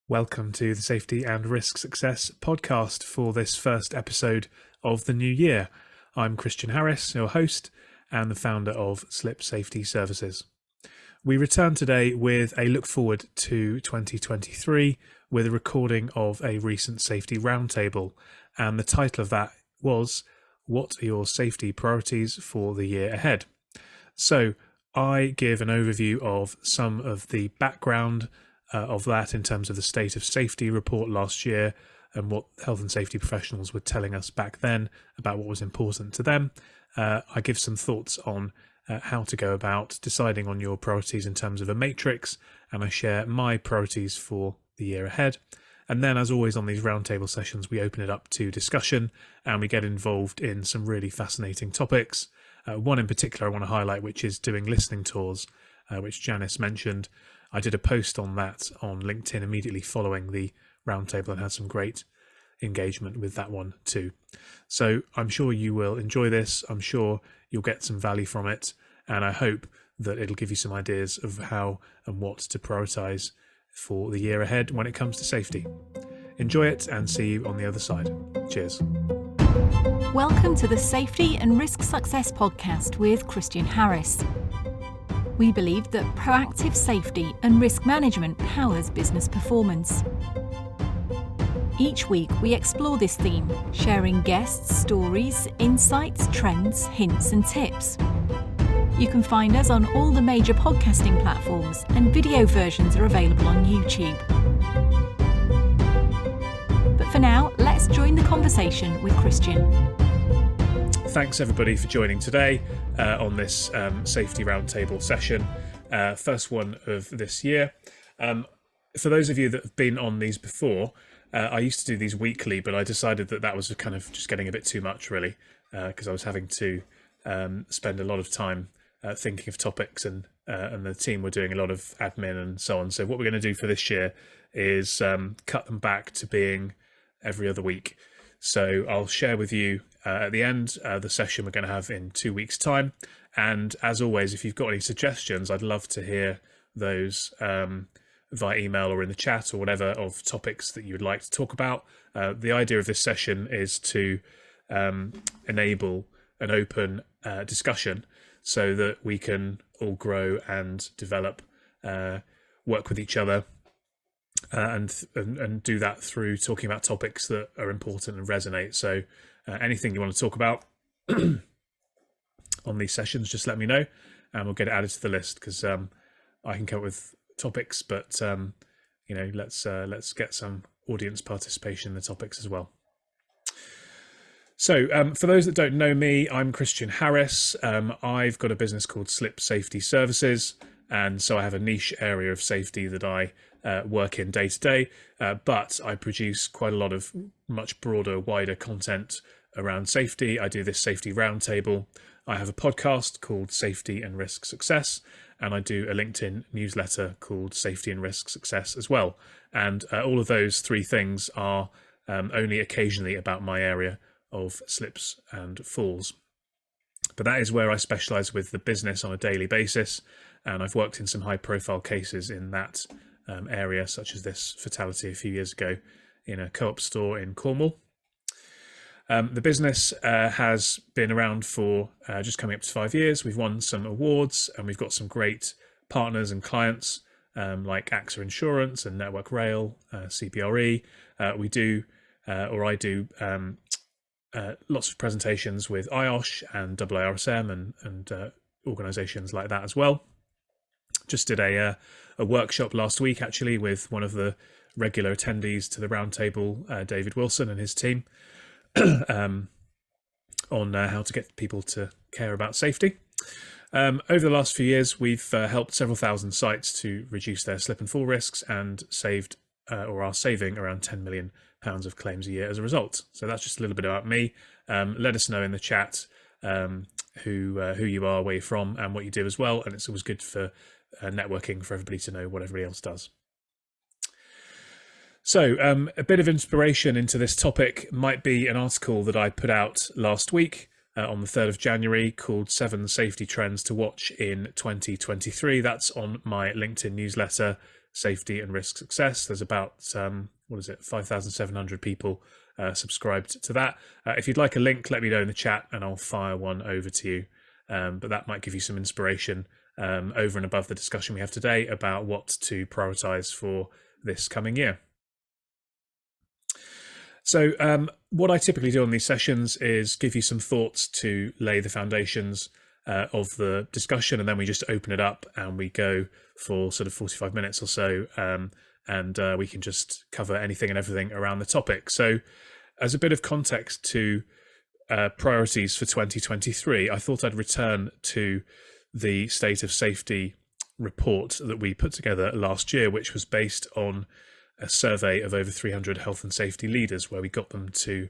Welcome to the Safety and Risk Success podcast for this first episode of the new year. I'm Christian Harris, your host and the founder of Slip Safety Services. We return today with a look forward to 2023 with a recording of a recent Safety Roundtable, and the title of that was, "What are your safety priorities for the year ahead?" So I give an overview of some of the background of that in terms of the State of Safety report last year and what health and safety professionals were telling us back then about what was important to them. I give some thoughts on how to go about deciding on your priorities in terms of a matrix, and I share my priorities for the year ahead. And then, as always on these roundtable sessions, we open it up to discussion and we get involved in some really fascinating topics. One in particular I want to highlight, which is doing listening tours, which Janice mentioned. I did a post on that on LinkedIn immediately following the roundtable and had some great engagement with that one too. So I'm sure you will enjoy this. I'm sure you'll get some value from it, and I hope that it'll give you some ideas of how and what to prioritise for the year ahead when it comes to safety. Enjoy it and see you on the other side. Cheers. Welcome to the Safety and Risk Success podcast with Christian Harris. We believe that proactive safety and risk management powers business performance. Each week we explore this theme, sharing guests, stories, insights, trends, hints and tips. You can find us on all the major podcasting platforms, and video versions are available on YouTube. But for now, let's join the conversation with Christian. Thanks everybody for joining today on this Safety Roundtable session, first one of this year. For those of you that have been on these before, I used to do these weekly, but I decided that was kind of just getting a bit too much really, because I was having to spend a lot of time thinking of topics, and the team were doing a lot of admin and so on. So what we're going to do for this year is cut them back to being every other week. So I'll share with you at the end the session we're going to have in 2 weeks' time. And as always, if you've got any suggestions, I'd love to hear those via email or in the chat or whatever, of topics that you would like to talk about. The idea of this session is to enable an open discussion so that we can all grow and develop, work with each other, and do that through talking about topics that are important and resonate. So anything you want to talk about on these sessions, just let me know and we'll get it added to the list, because I can come up with topics, but let's get some audience participation in the topics as well. So for those that don't know me, I'm Christian Harris. I've got a business called Slip Safety Services, and so I have a niche area of safety that I work in day to day, but I produce quite a lot of much broader, wider content around safety. I do this Safety Roundtable. I have a podcast called Safety and Risk Success, and I do a LinkedIn newsletter called Safety and Risk Success as well. And all of those three things are only occasionally about my area of slips and falls. But that is where I specialise with the business on a daily basis, and I've worked in some high-profile cases in that area, such as this fatality a few years ago in a co-op store in Cornwall. The business has been around for just coming up to 5 years. We've won some awards, and we've got some great partners and clients like AXA Insurance and Network Rail, CPRE. I do lots of presentations with IOSH and IRSM and organisations like that as well. Just did a workshop last week actually with one of the regular attendees to the roundtable, David Wilson and his team, on how to get people to care about safety. Over the last few years, we've helped several thousand sites to reduce their slip and fall risks, and saved or are saving around £10 million of claims a year as a result. So that's just a little bit about me. Let us know in the chat who you are, where you're from, and what you do as well. And it's always good for networking, for everybody to know what everybody else does. So a bit of inspiration into this topic might be an article that I put out last week on the 3rd of January called 7 Safety Trends to Watch in 2023. That's on my LinkedIn newsletter, safety and risk success. There's about 5,700 people subscribed to that. If you'd like a link, let me know in the chat and I'll fire one over to you. But that might give you some inspiration over and above the discussion we have today about what to prioritize for this coming year. So what I typically do on these sessions is give you some thoughts to lay the foundations of the discussion, and then we just open it up and we go for sort of 45 minutes or so, and we can just cover anything and everything around the topic. So as a bit of context to priorities for 2023, I thought I'd return to the State of Safety report that we put together last year, which was based on a survey of over 300 health and safety leaders, where we got them to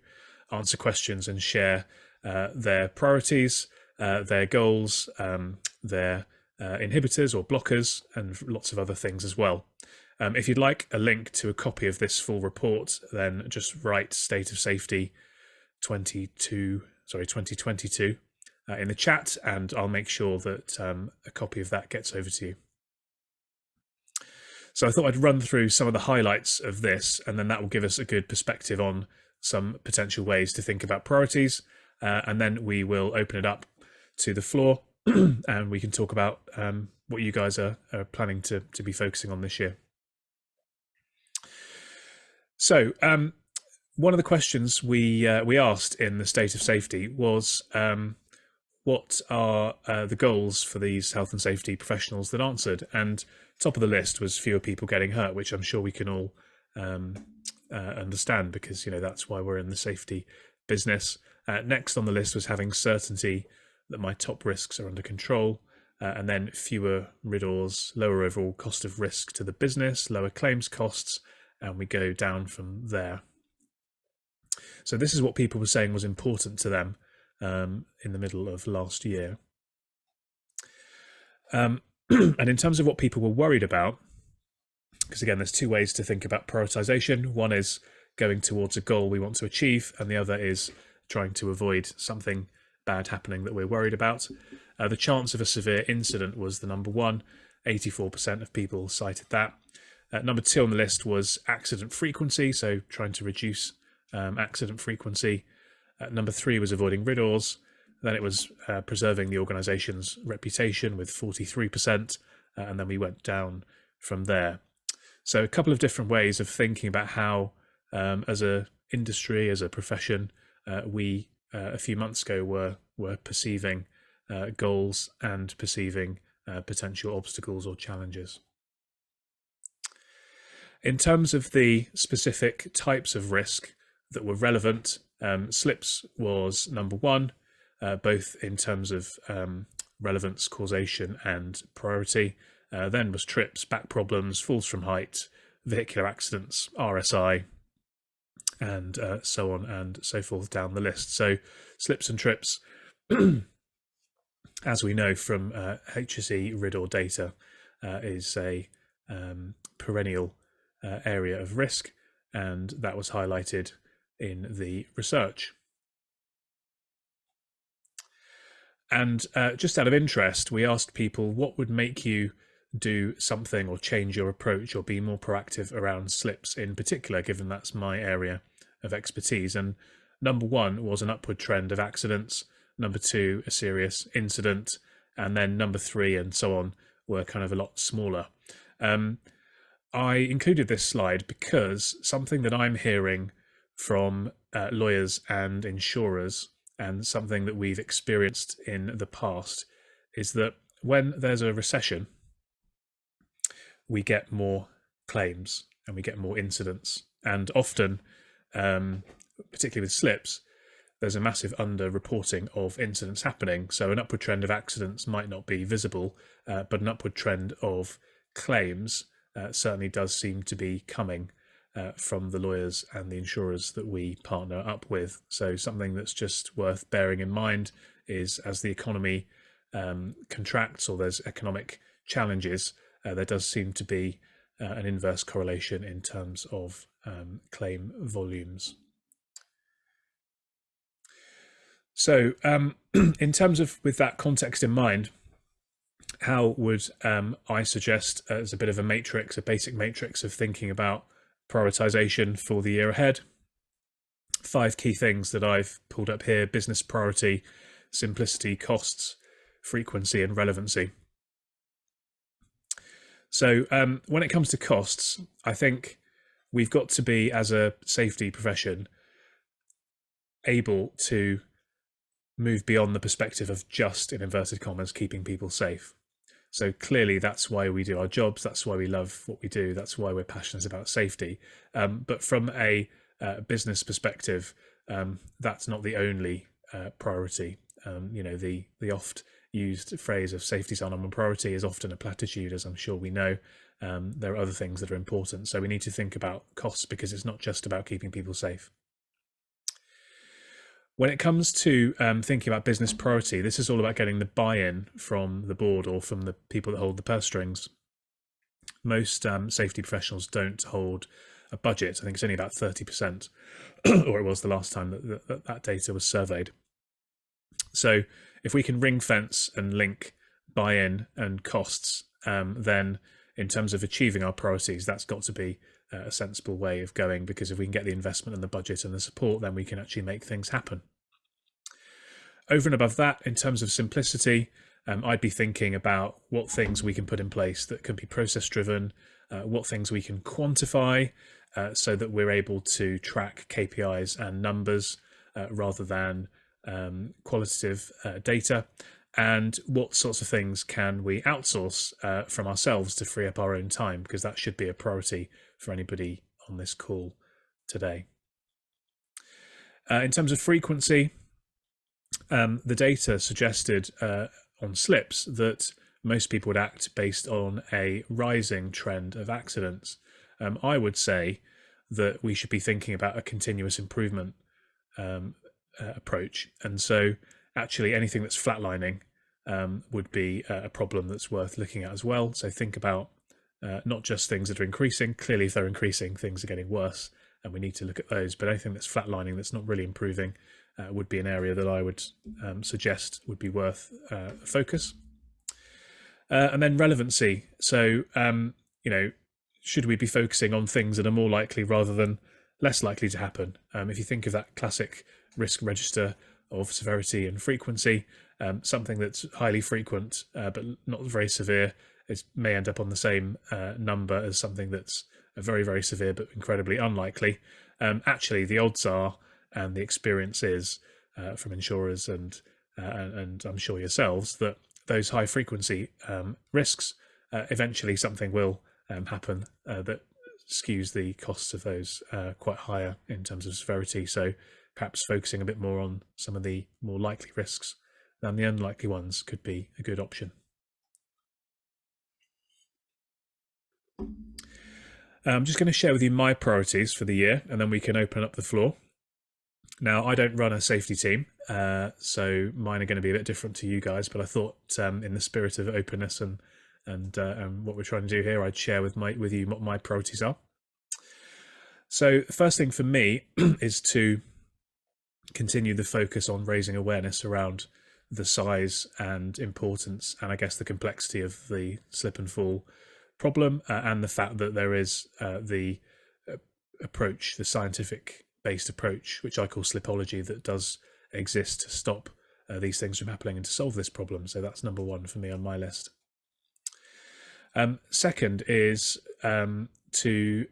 answer questions and share their priorities, their goals, their inhibitors or blockers, and lots of other things as well. If you'd like a link to a copy of this full report, then just write State of Safety 2022 in the chat, and I'll make sure that a copy of that gets over to you. So I thought I'd run through some of the highlights of this, and then that will give us a good perspective on some potential ways to think about priorities. And then we will open it up to the floor and we can talk about what you guys are planning to be focusing on this year. So one of the questions we asked in the State of Safety was, what are the goals for these health and safety professionals that answered? And top of the list was fewer people getting hurt, which I'm sure we can all understand, because that's why we're in the safety business. Next on the list was having certainty that my top risks are under control, and then fewer RIDDORs, lower overall cost of risk to the business, lower claims costs, and we go down from there. So this is what people were saying was important to them in the middle of last year. And in terms of what people were worried about, because again, there's two ways to think about prioritization. One is going towards a goal we want to achieve, and the other is trying to avoid something bad happening that we're worried about. The chance of a severe incident was the number one. 84% of people cited that. Number two on the list was accident frequency, so trying to reduce accident frequency. Number three was avoiding RIDDORs. Then it was preserving the organisation's reputation with 43%, and then we went down from there. So a couple of different ways of thinking about how, as a industry, as a profession, we a few months ago were perceiving goals and perceiving potential obstacles or challenges. In terms of the specific types of risk that were relevant, slips was number one, both in terms of relevance, causation and priority. Then was trips, back problems, falls from height, vehicular accidents, RSI, and so on and so forth down the list. So slips and trips, as we know from HSE RIDDOR data, is a perennial area of risk, and that was highlighted in the research. And just out of interest, we asked people what would make you do something or change your approach or be more proactive around slips in particular, given that's my area of expertise. And number one was an upward trend of accidents, number two, a serious incident, and then number three and so on were kind of a lot smaller. I included this slide because something that I'm hearing from lawyers and insurers, and something that we've experienced in the past, is that when there's a recession, we get more claims and we get more incidents. And often, particularly with slips, there's a massive under-reporting of incidents happening. So an upward trend of accidents might not be visible, but an upward trend of claims certainly does seem to be coming from the lawyers and the insurers that we partner up with. So something that's just worth bearing in mind is, as the economy contracts or there's economic challenges, there does seem to be an inverse correlation in terms of claim volumes. So in terms of, with that context in mind, how would I suggest, as a bit of a matrix, a basic matrix of thinking about prioritization for the year ahead? 5 key things that I've pulled up here: business priority, simplicity, costs, frequency, and relevancy. So when it comes to costs, I think we've got to be, as a safety profession, able to move beyond the perspective of just, in inverted commas, keeping people safe. So clearly that's why we do our jobs, that's why we love what we do, that's why we're passionate about safety. But from a business perspective, that's not the only priority. The oft used phrase of safety's our number one priority is often a platitude, as I'm sure we know. There are other things that are important. So we need to think about costs, because it's not just about keeping people safe. When it comes to thinking about business priority, this is all about getting the buy-in from the board or from the people that hold the purse strings. Most safety professionals don't hold a budget. I think it's only about 30%, or it was the last time that data was surveyed. So if we can ring fence and link buy-in and costs, then in terms of achieving our priorities, that's got to be a sensible way of going, because if we can get the investment and the budget and the support, then we can actually make things happen. Over and above that, in terms of simplicity, I'd be thinking about what things we can put in place that can be process driven, what things we can quantify, so that we're able to track KPIs and numbers rather than qualitative data, and what sorts of things can we outsource from ourselves to free up our own time, because that should be a priority for anybody on this call today. In terms of frequency, the data suggested on slips that most people would act based on a rising trend of accidents. I would say that we should be thinking about a continuous improvement approach, and so actually anything that's flatlining would be a problem that's worth looking at as well. So think about not just things that are increasing. Clearly, if they're increasing, things are getting worse, and we need to look at those. But anything that's flatlining, that's not really improving, would be an area that I would suggest would be worth focus. And then relevancy. So, should we be focusing on things that are more likely rather than less likely to happen? If you think of that classic risk register of severity and frequency, something that's highly frequent but not very severe may end up on the same number as something that's very, very severe but incredibly unlikely. Actually, the odds are, and the experience is from insurers and I'm sure yourselves, that those high frequency risks, eventually something will happen that skews the costs of those quite higher in terms of severity. So perhaps focusing a bit more on some of the more likely risks than the unlikely ones could be a good option. I'm just going to share with you my priorities for the year, and then we can open up the floor. Now, I don't run a safety team, so mine are going to be a bit different to you guys, but I thought in the spirit of openness and what we're trying to do here, I'd share with you what my priorities are. So the first thing for me is to continue the focus on raising awareness around the size and importance, and I guess the complexity of the slip and fall problem, and the fact that there is the approach, the scientific-based approach, which I call slipology, that does exist to stop these things from happening and to solve this problem. So that's number one for me on my list. Second is to,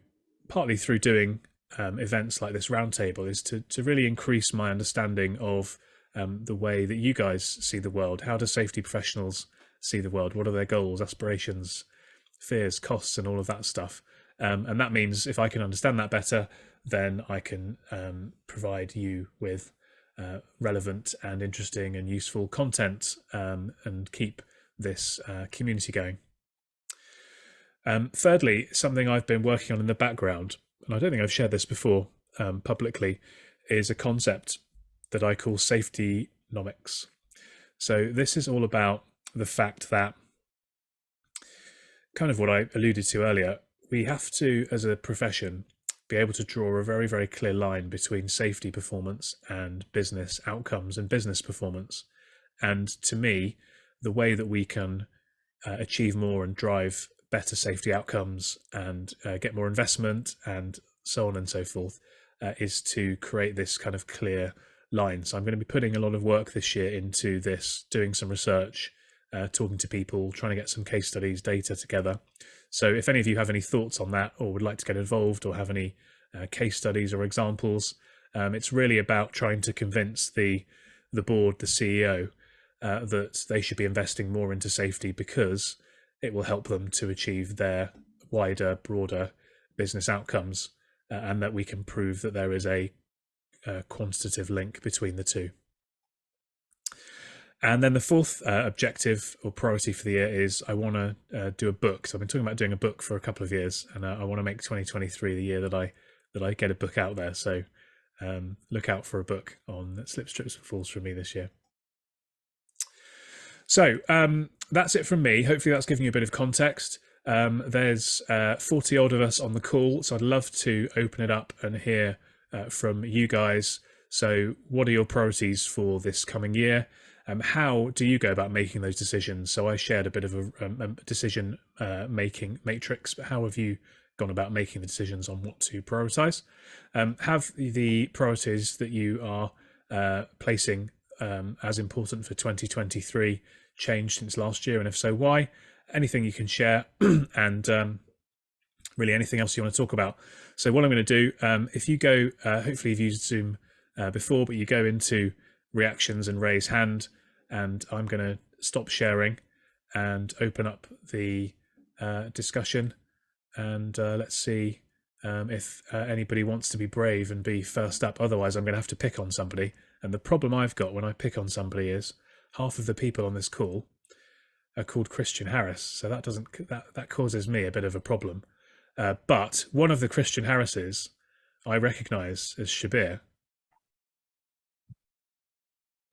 partly through doing events like this roundtable, is to really increase my understanding of the way that you guys see the world. How do safety professionals see the world? What are their goals, aspirations, fears, costs, and all of that stuff? And that means if I can understand that better, then I can provide you with relevant and interesting and useful content and keep this community going. Thirdly, something I've been working on in the background, and I don't think I've shared this before publicly, is a concept that I call safety-nomics. So this is all about the fact that, kind of what I alluded to earlier, we have to, as a profession, be able to draw a very, very clear line between safety performance and business outcomes and business performance. And to me, the way that we can achieve more and drive better safety outcomes and get more investment and so on and so forth, is to create this kind of clear line. So I'm going to be putting a lot of work this year into this, doing some research, talking to people, trying to get some case studies, data together. So if any of you have any thoughts on that, or would like to get involved, or have any case studies or examples, it's really about trying to convince the board, the CEO, that they should be investing more into safety, because it will help them to achieve their wider, broader business outcomes, and that we can prove that there is a quantitative link between the two. And then the fourth objective or priority for the year is I want to do a book. So I've been talking about doing a book for a couple of years, and I want to make 2023 the year that I get a book out there. So look out for a book on slips, trips and falls from me this year. So that's it from me. Hopefully that's giving you a bit of context. There's 40 odd of us on the call, so I'd love to open it up and hear from you guys. So what are your priorities for this coming year? How do you go about making those decisions? So I shared a bit of a decision making matrix, but how have you gone about making the decisions on what to prioritize? Have the priorities that you are placing as important for 2023 changed since last year, and if so, why? Anything you can share, and really anything else you want to talk about. So what I'm going to do, if you go, hopefully you've used Zoom before, but you go into reactions and raise hand, and I'm going to stop sharing and open up the discussion, and let's see if anybody wants to be brave and be first up. Otherwise I'm going to have to pick on somebody, and the problem I've got when I pick on somebody is half of the people on this call are called Christian Harris, so that causes me a bit of a problem. But one of the Christian Harrises I recognise as Shabir.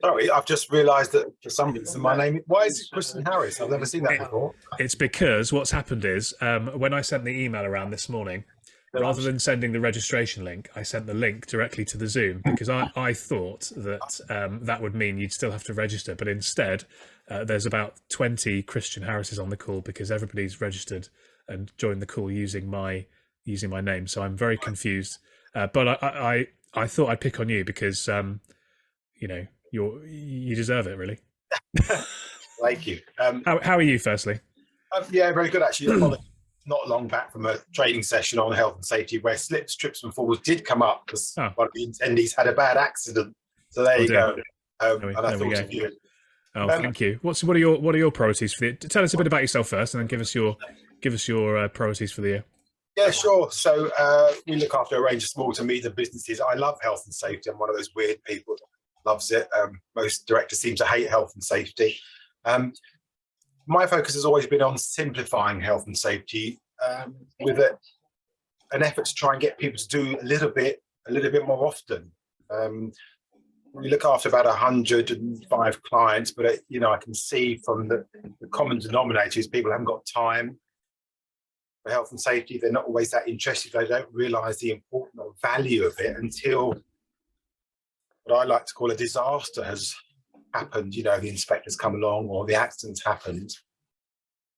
Sorry, I've just realised that for some reason my name. Why is it Christian Harris? I've never seen that before. It's because what's happened is when I sent the email around this morning, rather than sending the registration link, I sent the link directly to the Zoom, because I thought that that would mean you'd still have to register, but instead there's about 20 Christian Harrises on the call, because everybody's registered and joined the call using my name. So I'm very confused. But I thought I'd pick on you because you know, you deserve it, really. Thank you. How are you, firstly? Yeah, very good actually. Not long back from a training session on health and safety where slips, trips and falls did come up because one of the attendees had a bad accident. So there you go. And I thought of you. Oh, thank you. What are your priorities for the? Tell us a bit about yourself first, and then give us your priorities for the year. Yeah, sure. So we look after a range of small to medium businesses. I love health and safety. I'm one of those weird people that loves it. Most directors seem to hate health and safety. My focus has always been on simplifying health and safety with an effort to try and get people to do a little bit more often. We look after about 105 clients, but I can see from the common denominators, people haven't got time for health and safety. They're not always that interested. They don't realise the importance or value of it until what I like to call a disaster has happened. The inspectors come along or the accident's happened.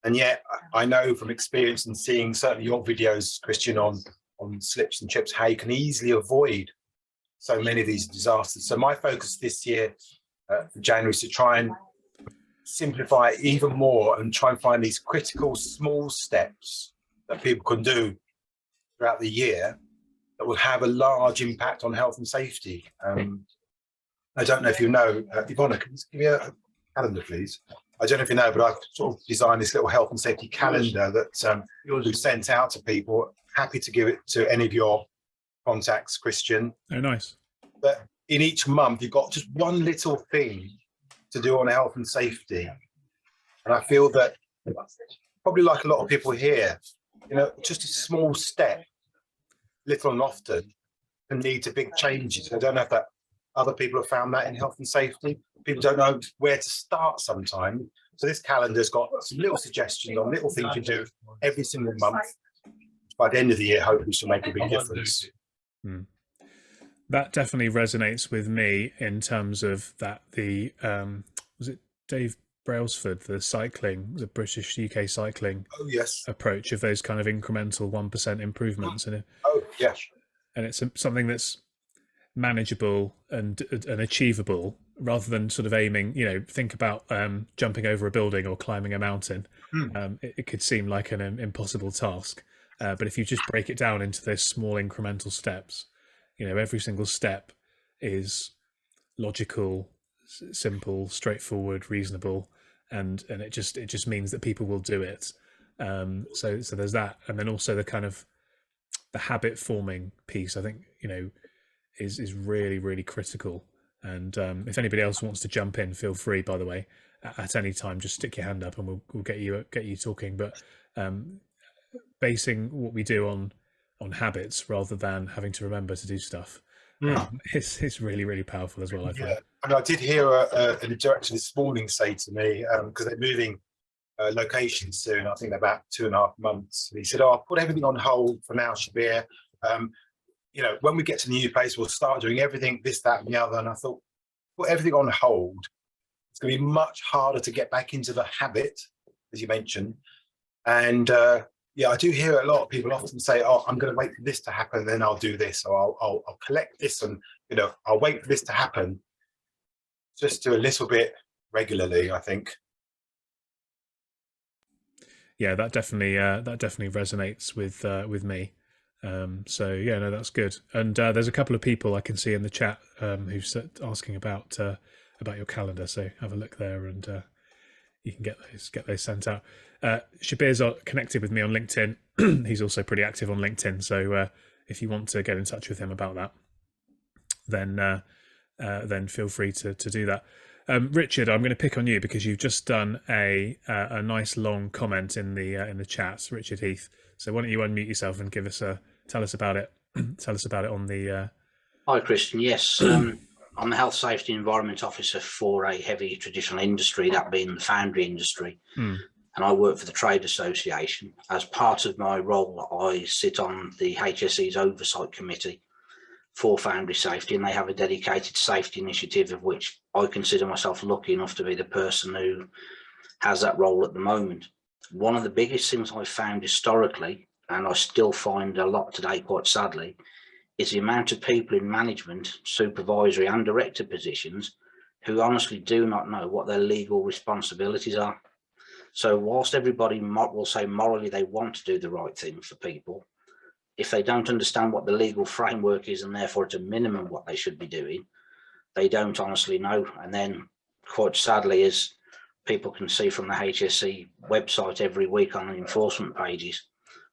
And yet I know from experience and seeing certainly your videos, Christian, on slips and trips, how you can easily avoid so many of these disasters. So my focus this year for January is to try and simplify it even more and try and find these critical small steps that people can do throughout the year that will have a large impact on health and safety. I don't know if you know, Ivona, can you give me a calendar, please? I don't know if you know, but I've sort of designed this little health and safety calendar that we've sent out to people. Happy to give it to any of your contacts, Christian. Oh, nice. But in each month, you've got just one little thing to do on health and safety. And I feel that probably like a lot of people here, just a small step, little and often, can lead to big changes. I don't know if that other people have found that in health and safety. People don't know where to start sometimes. So this calendar's got some little suggestions on little things you do every single month. By the end of the year, hopefully she'll make a big difference. That definitely resonates with me in terms of that. Was it Dave Brailsford, the British UK cycling Oh yes. approach of those kind of incremental 1% improvements, Oh yes. and it's something that's manageable and achievable rather than sort of aiming. Think about jumping over a building or climbing a mountain. Mm. It could seem like an impossible task, but if you just break it down into those small incremental steps, every single step is logical, simple, straightforward, reasonable, and it just means that people will do it. So there's that, and then also the kind of the habit forming piece. I think is really really critical. And if anybody else wants to jump in, feel free. By the way, at any time, just stick your hand up, and we'll get you talking. But basing what we do on habits rather than having to remember to do stuff is really really powerful as well, I find. Yeah, and I did hear a director this morning say to me, because they're moving locations soon, I think they're about 2.5 months. And he said, "Oh, I'll put everything on hold for now, Shabir. When we get to the new place, we'll start doing everything, this, that, and the other." And I thought, put everything on hold. It's going to be much harder to get back into the habit, as you mentioned. And yeah, I do hear a lot of people often say, "Oh, I'm going to wait for this to happen, then I'll do this, or I'll collect this, and I'll wait for this to happen." Just do a little bit regularly, I think. Yeah, that definitely resonates with me. So yeah, no, that's good. And there's a couple of people I can see in the chat who's asking about your calendar. So have a look there, and you can get those sent out. Shabir's connected with me on LinkedIn. He's also pretty active on LinkedIn. So if you want to get in touch with him about that, then feel free to do that. Richard, I'm going to pick on you because you've just done a nice long comment in the chat, Richard Heath. So why don't you unmute yourself and tell us about it. Tell us about it on the. Hi, Christian. Yes, I'm the Health, Safety and Environment Officer for a heavy traditional industry, that being the foundry industry. And I work for the Trade Association. As part of my role, I sit on the HSE's Oversight Committee for foundry safety, and they have a dedicated safety initiative, of which I consider myself lucky enough to be the person who has that role at the moment. One of the biggest things I've found historically, and I still find a lot today, quite sadly, is the amount of people in management, supervisory and director positions who honestly do not know what their legal responsibilities are. So whilst everybody will say morally they want to do the right thing for people, if they don't understand what the legal framework is and therefore at a minimum what they should be doing, they don't honestly know. And then quite sadly, as people can see from the HSE website every week on the enforcement pages,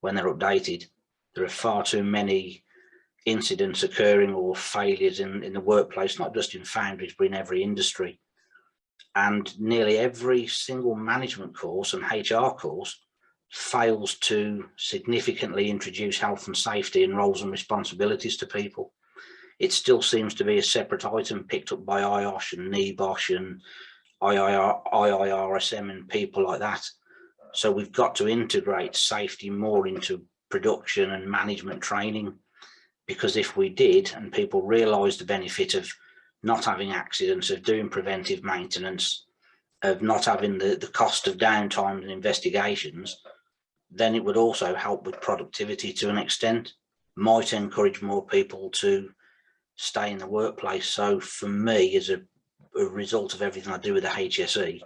when they're updated, there are far too many incidents occurring or failures in the workplace, not just in foundries, but in every industry. And nearly every single management course and HR course fails to significantly introduce health and safety and roles and responsibilities to people. It still seems to be a separate item picked up by IOSH and NEBOSH and IIRSM and people like that. So we've got to integrate safety more into production and management training, because if we did and people realise the benefit of not having accidents, of doing preventive maintenance, of not having the cost of downtime and investigations, then it would also help with productivity to an extent, might encourage more people to stay in the workplace. So for me, as a result of everything I do with the HSE,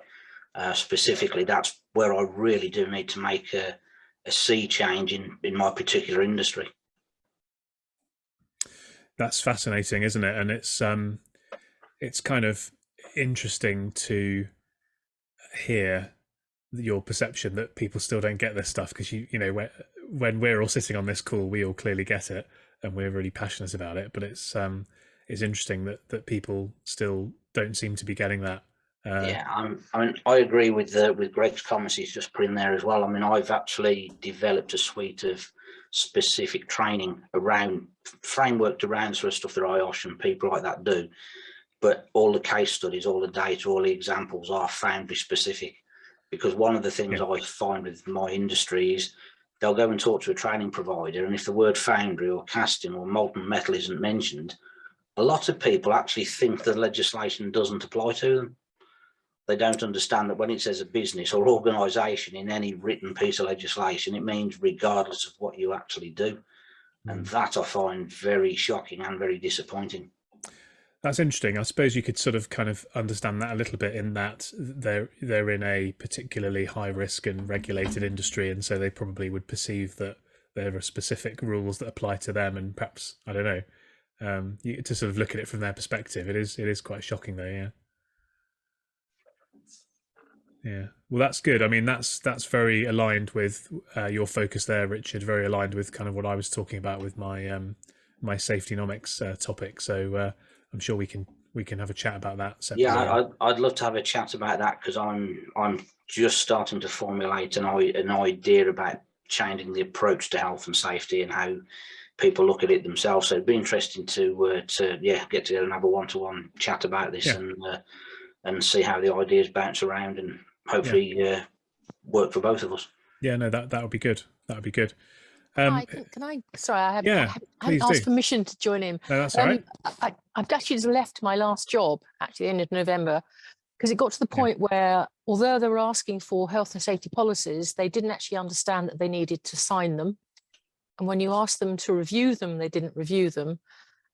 specifically, that's where I really do need to make a sea change in my particular industry. That's fascinating, isn't it? And it's kind of interesting to hear your perception that people still don't get this stuff, because when we're all sitting on this call, we all clearly get it and we're really passionate about it. But it's interesting that people still don't seem to be getting that. Yeah, I agree with Greg's comments he's just put in there as well. I mean, I've actually developed a suite of specific training frameworked around sort of stuff that IOSH and people like that do. But all the case studies, all the data, all the examples are foundry specific. Because one of the things I find with my industry is they'll go and talk to a training provider, and if the word foundry or casting or molten metal isn't mentioned, a lot of people actually think the legislation doesn't apply to them. they don't understand that when it says a business or organisation in any written piece of legislation, it means regardless of what you actually do. And that I find very shocking and very disappointing. That's interesting. I suppose you could sort of kind of understand that a little bit, in that they're in a particularly high risk and regulated industry, and so they probably would perceive that there are specific rules that apply to them, and perhaps, I don't know, to sort of look at it from their perspective, it is quite shocking though. Yeah. Yeah, well, that's good. I mean, that's very aligned with your focus there, Richard. Very aligned with kind of what I was talking about with my my safetynomics topic. So I'm sure we can have a chat about that separately. Yeah, I'd love to have a chat about that, because I'm just starting to formulate an idea about changing the approach to health and safety and how people look at it themselves. So it'd be interesting to get together and have a one-to-one chat about this, and see how the ideas bounce around, and hopefully work for both of us. Yeah, no, that would be good. That would be good. Hi, can I? Sorry, I haven't asked permission to join in. No, that's all right. I've actually just left my last job actually at the end of November, because it got to the point where, although they were asking for health and safety policies, they didn't actually understand that they needed to sign them. And when you asked them to review them, they didn't review them.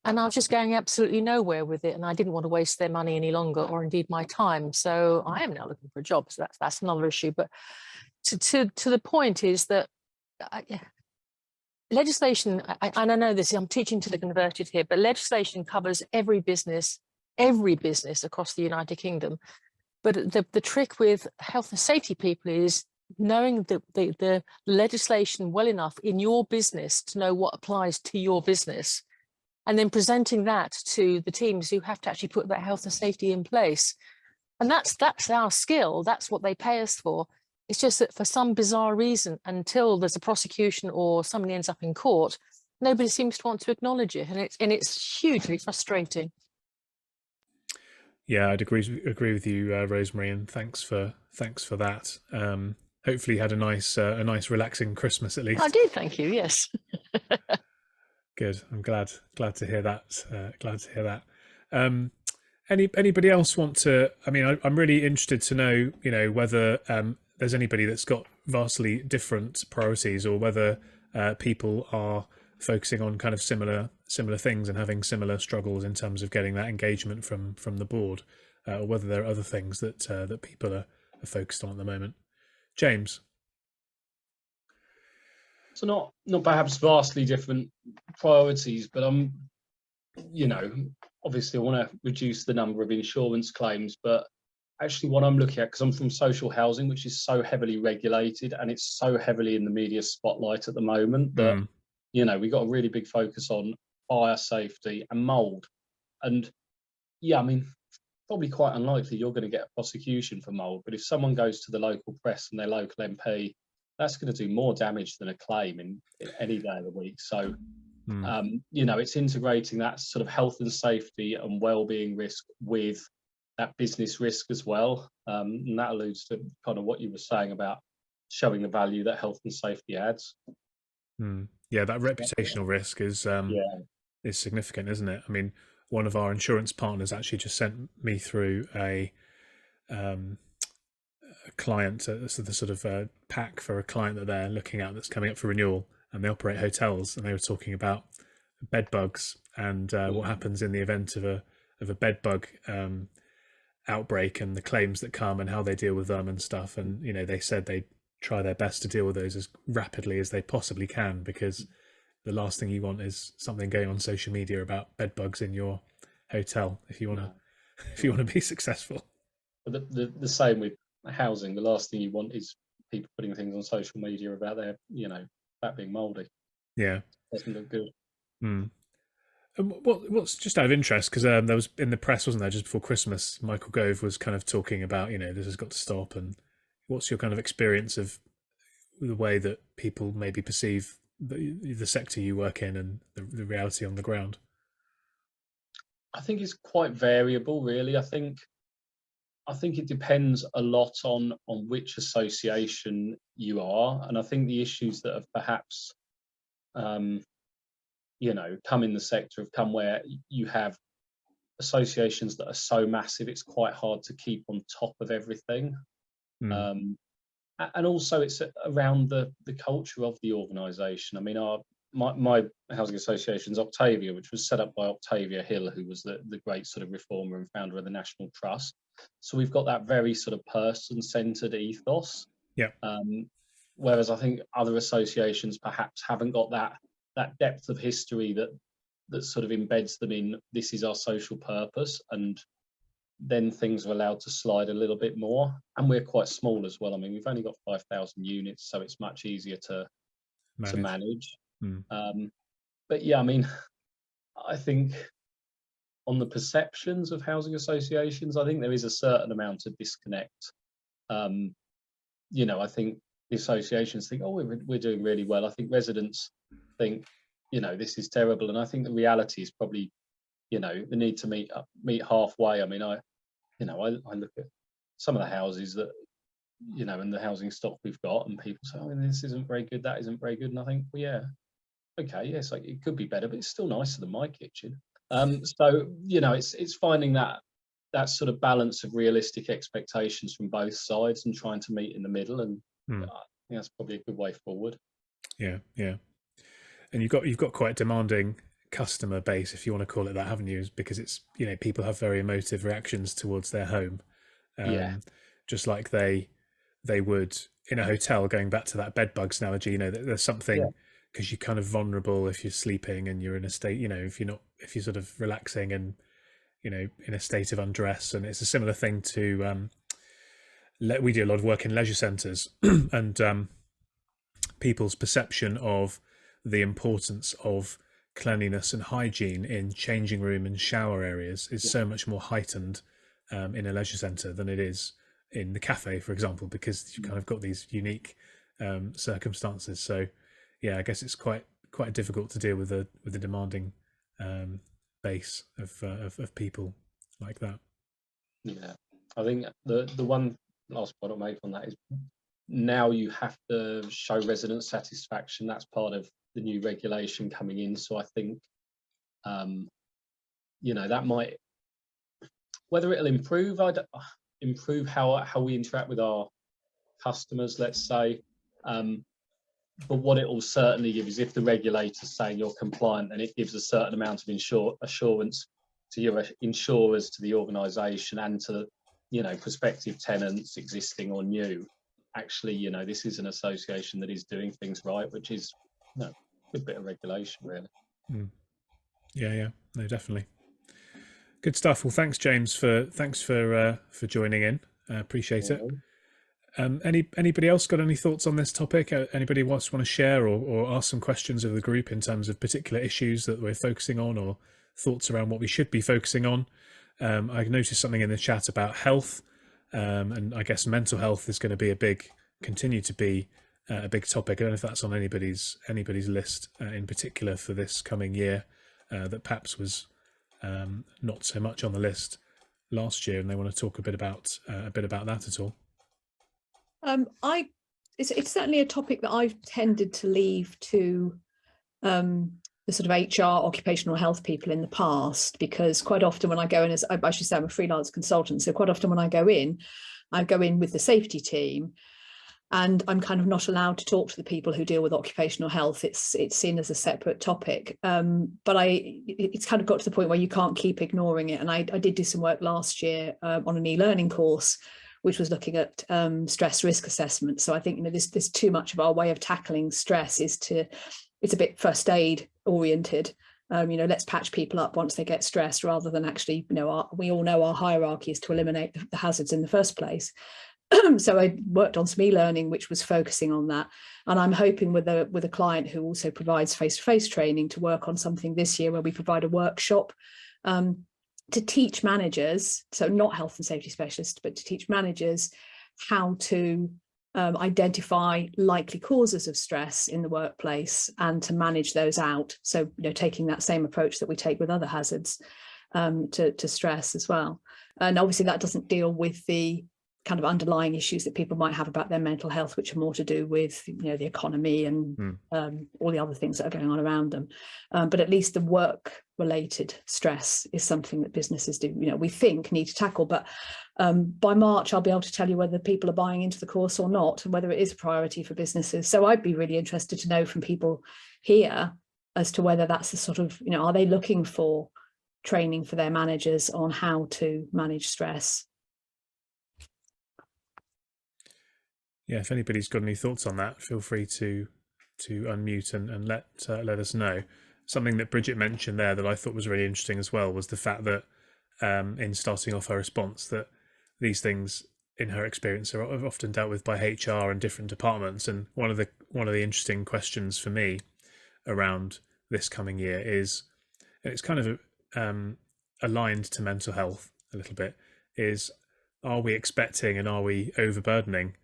And I was just going absolutely nowhere with it. And I didn't want to waste their money any longer, or indeed my time. So I am now looking for a job. So that's another issue. But to the point is that legislation, and I know this, I'm teaching to the converted here, but legislation covers every business across the United Kingdom. But the trick with health and safety people is knowing the legislation well enough in your business to know what applies to your business, and then presenting that to the teams who have to actually put that health and safety in place. And that's our skill. That's what they pay us for. It's just that for some bizarre reason, until there's a prosecution or somebody ends up in court, nobody seems to want to acknowledge it, and it's hugely frustrating. Yeah, I'd agree with you, Rosemary, and thanks for that. Hopefully, you had a nice relaxing Christmas at least. I did, thank you. Yes. Good. I'm glad to hear that. Glad to hear that. Anybody else want to? I mean, I'm really interested to know, whether there's anybody that's got vastly different priorities, or whether people are focusing on kind of similar things and having similar struggles in terms of getting that engagement from the board, or whether there are other things that people are focused on at the moment. James. So not perhaps vastly different priorities, but obviously I want to reduce the number of insurance claims, but actually what I'm looking at, because I'm from social housing, which is so heavily regulated and it's so heavily in the media spotlight at the moment, that we got a really big focus on fire safety and mold. And I mean, probably quite unlikely you're going to get a prosecution for mold, but if someone goes to the local press and their local MP, that's going to do more damage than a claim in any day of the week. So it's integrating that sort of health and safety and well-being risk with that business risk as well, and that alludes to kind of what you were saying about showing the value that health and safety adds. Yeah, that reputational risk is significant, isn't it? I mean, one of our insurance partners actually just sent me through a client, the sort of pack for a client that they're looking at that's coming up for renewal, and they operate hotels, and they were talking about bed bugs and what happens in the event of a bed bug outbreak, and the claims that come and how they deal with them and stuff. And they said they try their best to deal with those as rapidly as they possibly can, because the last thing you want is something going on social media about bed bugs in your hotel if you want to be successful. But the same with housing. The last thing you want is people putting things on social media about their that being mouldy. Doesn't look good. And what's just out of interest, because there was in the press, wasn't there, just before Christmas, Michael Gove was kind of talking about this has got to stop. And what's your kind of experience of the way that people maybe perceive the sector you work in and the reality on the ground? I think it's quite variable, really. I think it depends a lot on which association you are, and I think the issues that have perhaps come in the sector have come where you have associations that are so massive, it's quite hard to keep on top of everything. And also it's around the culture of the organisation. I mean, my housing association's Octavia, which was set up by Octavia Hill, who was the great sort of reformer and founder of the National Trust. So we've got that very sort of person-centred ethos. Yeah. Whereas I think other associations perhaps haven't got that depth of history that sort of embeds them in, this is our social purpose, and then things are allowed to slide a little bit more. And we're quite small as well. I mean, we've only got 5,000 units, so it's much easier to manage. But yeah, I mean, I think on the perceptions of housing associations, I think there is a certain amount of disconnect. You know, I think the associations think, oh, we're doing really well. I think residents think, you know, this is terrible. And I think the reality is probably, you know, the need to meet halfway. I mean, I look at some of the houses that, you know, and the housing stock we've got, and people say, oh, this isn't very good, that isn't very good. And I think, well, yeah, okay, yes, like it could be better, but it's still nicer than my kitchen. So, you know, it's finding that sort of balance of realistic expectations from both sides and trying to meet in the middle. And I think that's probably a good way forward. Yeah. And you've got quite a demanding customer base, if you want to call it that, haven't you? Because it's, you know, people have very emotive reactions towards their home. Just like they would in a hotel, going back to that bed bugs analogy, you know, there's something, because you're kind of vulnerable if you're sleeping and you're in a state, you know, if you're sort of relaxing and, you know, in a state of undress. And it's a similar thing to, we do a lot of work in leisure centres and people's perception of the importance of cleanliness and hygiene in changing room and shower areas is so much more heightened in a leisure centre than it is in the cafe, for example, because you've kind of got these unique circumstances. So yeah, I guess it's quite difficult to deal with a demanding base of people like that. Yeah, I think the one last point I'll make on that is now you have to show resident satisfaction. That's part of the new regulation coming in. So I think, you know, that might, whether it'll improve how we interact with our customers, let's say. But what it will certainly give is, if the regulator's saying you're compliant, then it gives a certain amount of assurance to your insurers, to the organisation, and to, you know, prospective tenants, existing or new. Actually, you know, this is an association that is doing things right, which is, you know, a good bit of regulation, really. Yeah, no, definitely. Good stuff. Well, thanks, James, for joining in. Appreciate it. Anybody else got any thoughts on this topic? Anybody want to share or ask some questions of the group in terms of particular issues that we're focusing on, or thoughts around what we should be focusing on? I noticed something in the chat about health, and I guess mental health is going to continue to be a big topic. I don't know if that's on anybody's list in particular for this coming year, that perhaps was not so much on the list last year, and they want to talk a bit about that at all. It's certainly a topic that I've tended to leave to the sort of HR, occupational health people in the past, because quite often when I go in, as I should say, I'm a freelance consultant, so quite often when I go in with the safety team, and I'm kind of not allowed to talk to the people who deal with occupational health. It's seen as a separate topic, but it's kind of got to the point where you can't keep ignoring it. And I did do some work last year on an e-learning course, which was looking at stress risk assessment. So I think, you know, there's too much of our way of tackling stress it's a bit first aid oriented. You know, let's patch people up once they get stressed, rather than actually, you know, we all know our hierarchy is to eliminate the hazards in the first place. So I worked on some e-learning which was focusing on that, and I'm hoping with a client who also provides face-to-face training to work on something this year where we provide a workshop to teach managers, so not health and safety specialists, but to teach managers how to identify likely causes of stress in the workplace and to manage those out. So, you know, taking that same approach that we take with other hazards to stress as well. And obviously that doesn't deal with the kind of underlying issues that people might have about their mental health, which are more to do with, you know, the economy and all the other things that are going on around them. But at least the work-related stress is something that businesses do, you know, we think need to tackle. But by March, I'll be able to tell you whether people are buying into the course or not, and whether it is a priority for businesses. So I'd be really interested to know from people here as to whether that's the sort of, you know, are they looking for training for their managers on how to manage stress? Yeah, if anybody's got any thoughts on that, feel free to unmute and let us know. Something that Bridget mentioned there that I thought was really interesting as well was the fact that in starting off her response, that these things in her experience are often dealt with by HR and different departments. And one of the interesting questions for me around this coming year is, and it's kind of aligned to mental health a little bit, is are we expecting and are we overburdening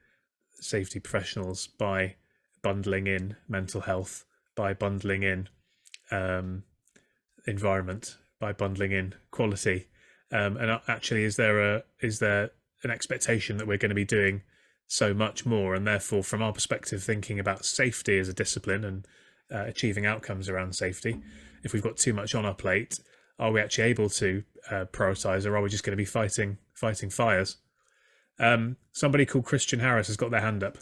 safety professionals by bundling in mental health, by bundling in environment, by bundling in quality, and actually is there an expectation that we're going to be doing so much more, and therefore from our perspective thinking about safety as a discipline and achieving outcomes around safety, if we've got too much on our plate, are we actually able to prioritize, or are we just going to be fighting fires? Somebody called Christian Harris has got their hand up.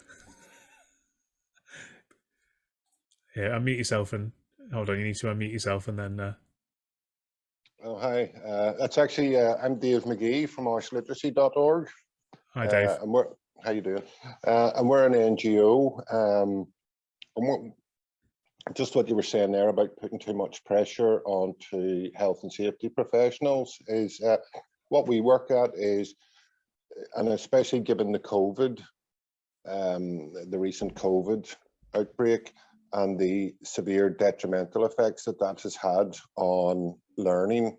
Yeah, unmute yourself and hold on. You need to unmute yourself and then. Oh, hi. That's actually I'm Dave McGee from iceliteracy.org. Hi, Dave. How you doing? And we're an NGO. And just what you were saying there about putting too much pressure onto health and safety professionals is what we work at is, and especially given the COVID, the recent COVID outbreak and the severe detrimental effects that has had on learning,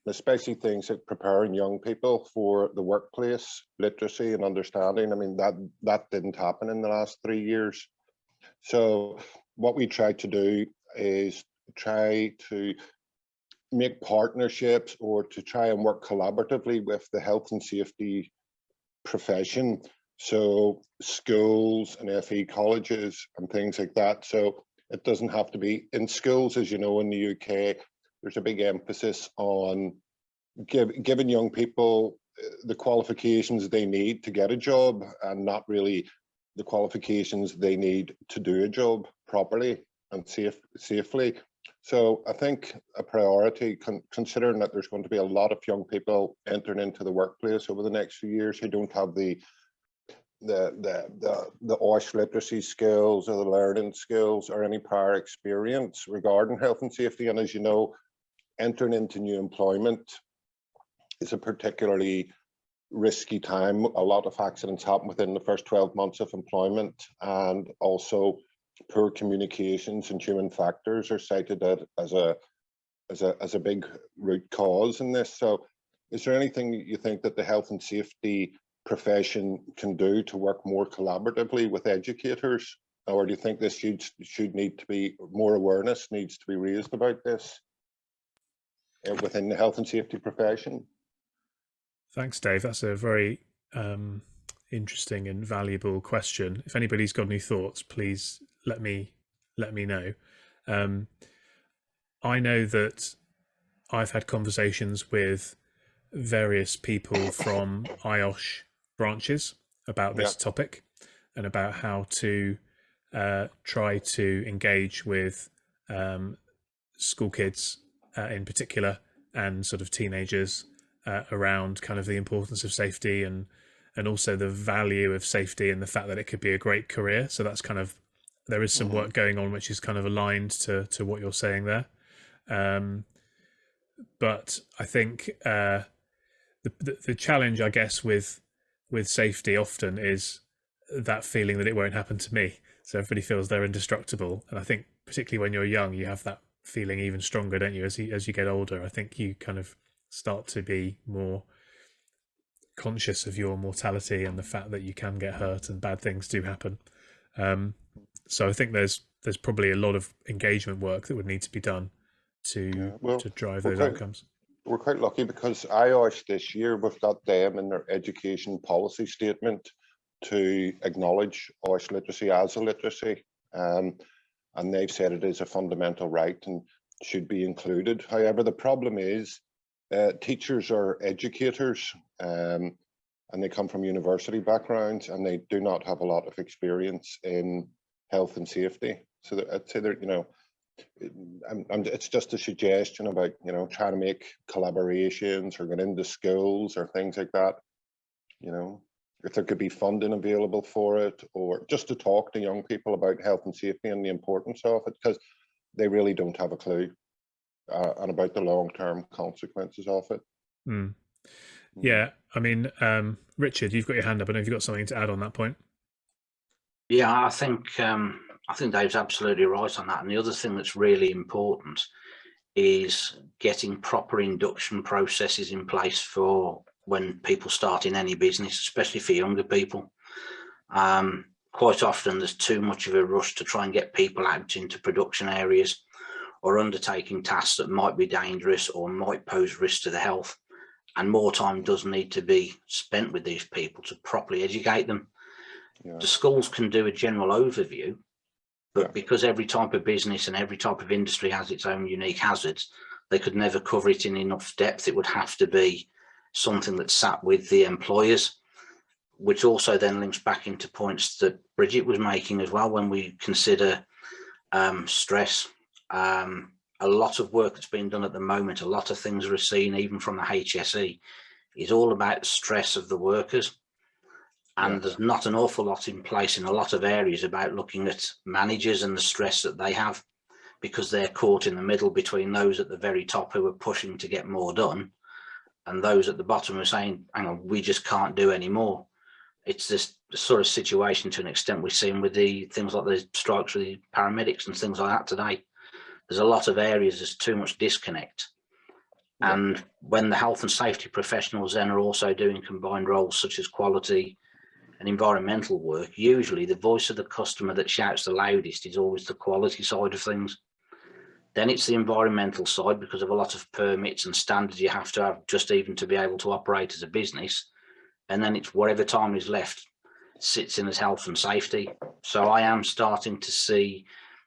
especially things like preparing young people for the workplace, literacy and understanding. I mean, that didn't happen in the last 3 years. So what we try to do is try to make partnerships or to try and work collaboratively with the health and safety profession. So schools and FE colleges and things like that. So it doesn't have to be in schools, as you know, in the UK, there's a big emphasis on giving young people the qualifications they need to get a job and not really the qualifications they need to do a job properly and safely. So I think a priority, considering that there's going to be a lot of young people entering into the workplace over the next few years who don't have the OSH literacy skills or the learning skills or any prior experience regarding health and safety. And as you know, entering into new employment is a particularly risky time. A lot of accidents happen within the first 12 months of employment, and also poor communications and human factors are cited as a big root cause in this. So is there anything you think that the health and safety profession can do to work more collaboratively with educators, or do you think this should need to be more awareness needs to be raised about this within the health and safety profession? Thanks, Dave. That's a very interesting and valuable question. If anybody's got any thoughts, please let me know. I know that I've had conversations with various people from IOSH branches about this topic and about how to try to engage with school kids in particular and sort of teenagers around kind of the importance of safety and also the value of safety and the fact that it could be a great career. So that's kind of, there is some work going on which is kind of aligned to what you're saying there. But I think the challenge, I guess, with safety often is that feeling that it won't happen to me. So everybody feels they're indestructible. And I think particularly when you're young, you have that feeling even stronger, don't you? As you get older, I think you kind of start to be more conscious of your mortality and the fact that you can get hurt and bad things do happen. So I think there's probably a lot of engagement work that would need to be done to drive those outcomes. we're quite lucky because IOSH this year, we've got them in their education policy statement to acknowledge OSH literacy as a literacy. And they've said it is a fundamental right and should be included. However, the problem is teachers are educators and they come from university backgrounds and they do not have a lot of experience in health and safety. So I'd say that, you know, it's just a suggestion about, you know, trying to make collaborations or get into schools or things like that. You know, if there could be funding available for it, or just to talk to young people about health and safety and the importance of it, because they really don't have a clue and about the long-term consequences of it. Yeah, I mean, Richard, you've got your hand up. I know you've got something to add on that point. Yeah, I think Dave's absolutely right on that. And the other thing that's really important is getting proper induction processes in place for when people start in any business, especially for younger people. Quite often there's too much of a rush to try and get people out into production areas or undertaking tasks that might be dangerous or might pose risk to the health. And more time does need to be spent with these people to properly educate them. Yeah. The schools can do a general overview, but because every type of business and every type of industry has its own unique hazards, they could never cover it in enough depth. It would have to be something that sat with the employers, which also then links back into points that Bridget was making as well. When we consider stress, a lot of work that's being done at the moment, a lot of things are seen even from the HSE, is all about the stress of the workers. And there's not an awful lot in place in a lot of areas about looking at managers and the stress that they have, because they're caught in the middle between those at the very top who are pushing to get more done and those at the bottom are saying, hang on, we just can't do any more. It's this sort of situation to an extent we've seen with the things like the strikes with the paramedics and things like that today. There's a lot of areas there's too much disconnect. And when the health and safety professionals then are also doing combined roles such as quality and environmental work, usually the voice of the customer that shouts the loudest is always the quality side of things. Then it's the environmental side, because of a lot of permits and standards you have to have just even to be able to operate as a business. And then it's whatever time is left sits in as health and safety. So I am starting to see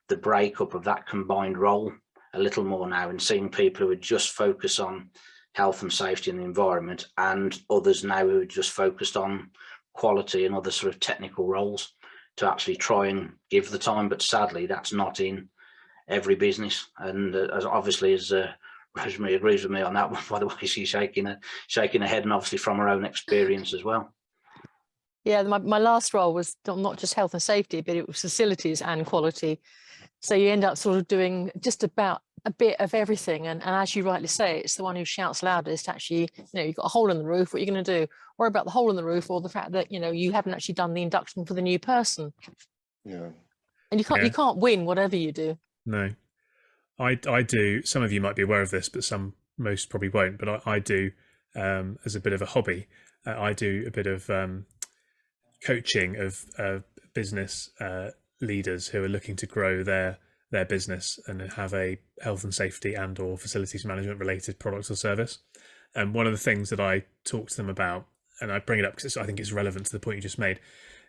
the breakup of that combined role a little more now, and seeing people who would just focus on health and safety and the environment, and others now who are just focused on quality and other sort of technical roles to actually try and give the time. But sadly, that's not in every business. And as obviously as Rosemary agrees with me on that one, by the way, she's shaking her head, and obviously from her own experience as well. Yeah, my last role was not just health and safety, but it was facilities and quality. So you end up sort of doing just about a bit of everything. And as you rightly say, it's the one who shouts loudest. Actually, you know, you've got a hole in the roof. What are you going to do? Worry about the hole in the roof, or the fact that, you know, you haven't actually done the induction for the new person. Yeah. And you can't win whatever you do. No, I do. Some of you might be aware of this, but most probably won't. But I do, as a bit of a hobby, I do a bit of coaching of business leaders who are looking to grow their business and have a health and safety and or facilities management related product or service. And one of the things that I talk to them about, and I bring it up because I think it's relevant to the point you just made,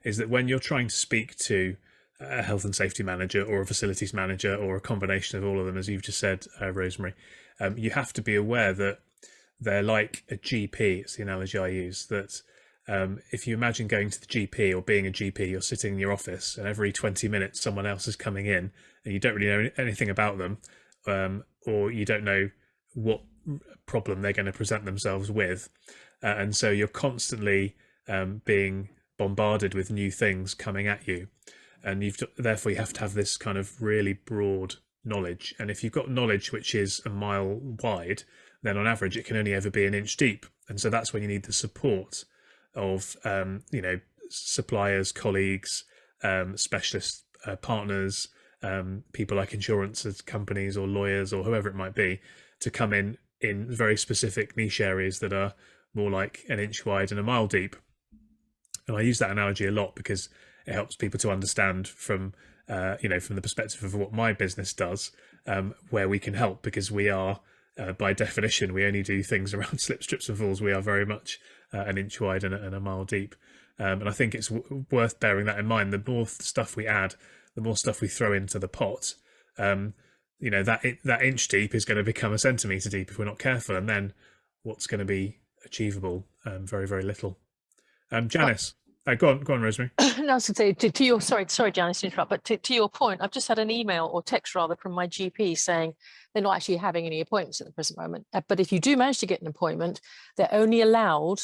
is that when you're trying to speak to a health and safety manager or a facilities manager or a combination of all of them, as you've just said, Rosemary, you have to be aware that they're like a GP. It's the analogy I use, that if you imagine going to the GP or being a GP, you're sitting in your office and every 20 minutes someone else is coming in and you don't really know anything about them, or you don't know what problem they're going to present themselves with. And so you're constantly being bombarded with new things coming at you. And therefore you have to have this kind of really broad knowledge. And if you've got knowledge which is a mile wide, then on average it can only ever be an inch deep. And so that's when you need the support of suppliers, colleagues, specialist partners, people like insurance companies or lawyers or whoever it might be, to come in very specific niche areas that are more like an inch wide and a mile deep. And I use that analogy a lot because it helps people to understand from the perspective of what my business does, where we can help, because we are by definition, we only do things around slip, strips and falls. We are very much an inch wide and a mile deep. And I think it's worth bearing that in mind. The more stuff we add, the more stuff we throw into the pot, that inch deep is going to become a centimetre deep if we're not careful. And then what's going to be achievable? Very, very little. Janice, go on, Rosemary. No, I was going to say to your sorry, Janice, to interrupt, but to your point, I've just had an email or text rather from my GP saying they're not actually having any appointments at the present moment. But if you do manage to get an appointment, they're only allowed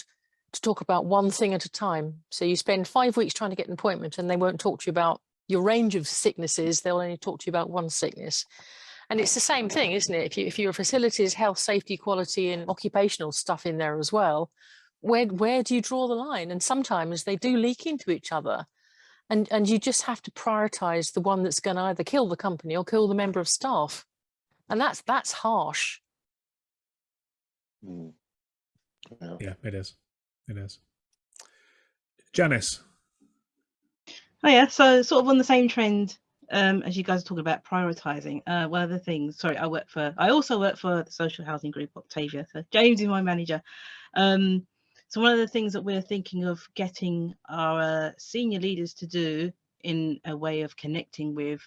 to talk about one thing at a time. So you spend 5 weeks trying to get an appointment and they won't talk to you about your range of sicknesses. They'll only talk to you about one sickness. And it's the same thing, isn't it? If you're facilities, health, safety, quality and occupational stuff in there as well, where do you draw the line? And sometimes they do leak into each other. And you just have to prioritize the one that's going to either kill the company or kill the member of staff. And that's harsh. Yeah, it is. It is. Janice. Oh yeah, so sort of on the same trend as you guys are talking about prioritizing. One of the things, I also work for the social housing group Octavia. So James is my manager. So one of the things that we're thinking of getting our senior leaders to do in a way of connecting with,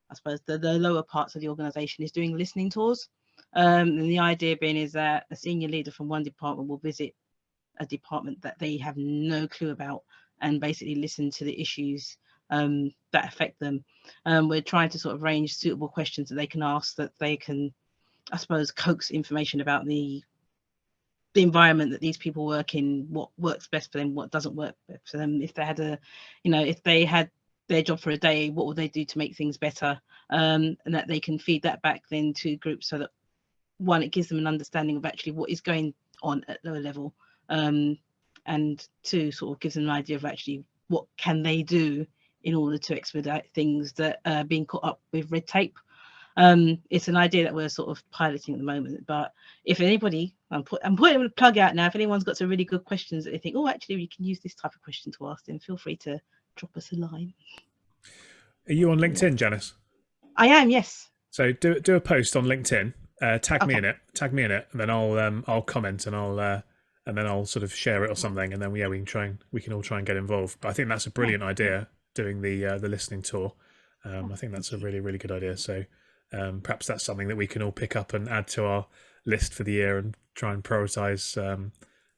I suppose, the lower parts of the organization is doing listening tours. And the idea being is that a senior leader from one department will visit a department that they have no clue about and basically listen to the issues that affect them. We're trying to sort of arrange suitable questions that they can ask, that they can, I suppose, coax information about the environment that these people work in, what works best for them, what doesn't work best for them. If they had if they had their job for a day, what would they do to make things better? And that they can feed that back then to groups, so that one, it gives them an understanding of actually what is going on at lower level, and two, sort of gives them an idea of actually what can they do in order to expedite things that are being caught up with red tape. It's an idea that we're sort of piloting at the moment, but if anybody, I'm putting a plug out now, if anyone's got some really good questions that they think, oh, actually we can use this type of question to ask, then feel free to drop us a line. Are you on LinkedIn, Janice? I am, yes. So do a post on LinkedIn, tag me in it, and then I'll comment and then I'll sort of share it or something, and then we can all try and get involved. But I think that's a brilliant idea, doing the listening tour. I think that's a really, really good idea. So perhaps that's something that we can all pick up and add to our list for the year and try and prioritize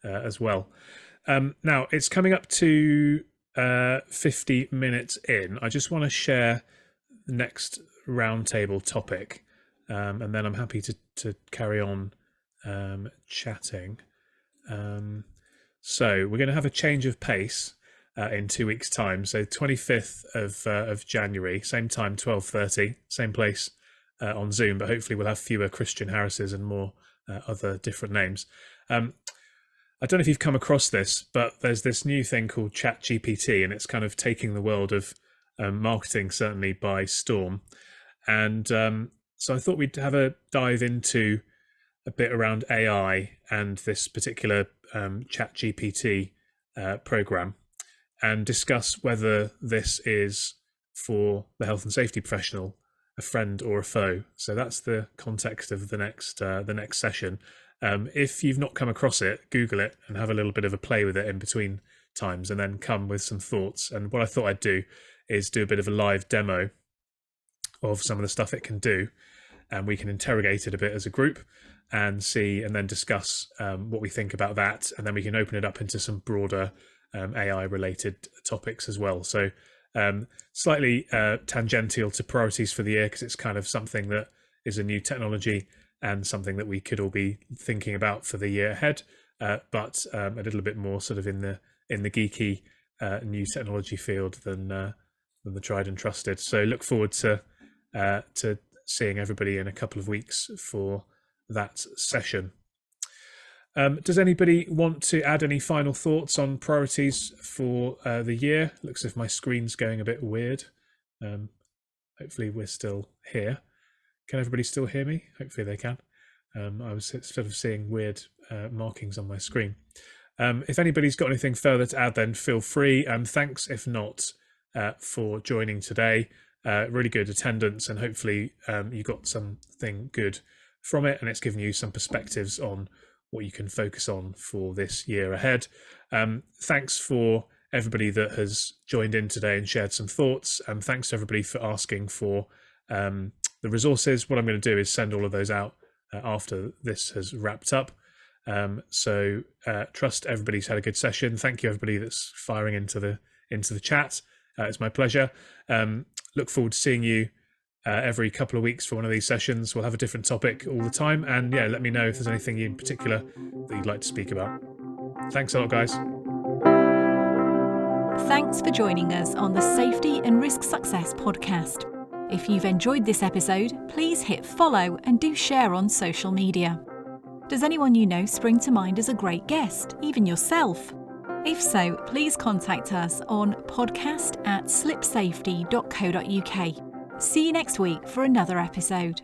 as well. Now it's coming up to 50 minutes in. I just want to share the next roundtable topic, and then I'm happy to carry on chatting. So we're going to have a change of pace in 2 weeks' time. So 25th of January, same time, 12:30, same place on Zoom, but hopefully we'll have fewer Christian Harrises and more other different names. I don't know if you've come across this, but there's this new thing called ChatGPT, and it's kind of taking the world of marketing certainly by storm. And so I thought we'd have a dive into a bit around AI and this particular ChatGPT program, and discuss whether this is, for the health and safety professional, a friend or a foe. So that's the context of the next session. If you've not come across it, Google it and have a little bit of a play with it in between times, and then come with some thoughts. And what I thought I'd do is do a bit of a live demo of some of the stuff it can do, and we can interrogate it a bit as a group and see, and then discuss what we think about that, and then we can open it up into some broader AI related topics as well. So slightly tangential to priorities for the year, because it's kind of something that is a new technology and something that we could all be thinking about for the year ahead, but a little bit more sort of in the geeky new technology field than the tried and trusted. So look forward to seeing everybody in a couple of weeks for that session. Does anybody want to add any final thoughts on priorities for the year? Looks as if my screen's going a bit weird. Hopefully we're still here. Can everybody still hear me? Hopefully they can. I was sort of seeing weird markings on my screen. If anybody's got anything further to add, then feel free. Thanks, if not, for joining today. Really good attendance, and hopefully you got something good from it, and it's given you some perspectives on what you can focus on for this year ahead. Thanks for everybody that has joined in today and shared some thoughts, and thanks to everybody for asking for the resources. What I'm going to do is send all of those out after this has wrapped up. So trust everybody's had a good session. Thank you everybody that's firing into the chat. It's my pleasure. Look forward to seeing you every couple of weeks for one of these sessions. We'll have a different topic all the time, and yeah, let me know if there's anything in particular that you'd like to speak about. Thanks a lot, guys. Thanks for joining us on the Safety and Risk Success podcast. If you've enjoyed this episode, please hit follow and do share on social media. Does anyone you know spring to mind as a great guest, even yourself? If so, please contact us on podcast@slipsafety.co.uk. See you next week for another episode.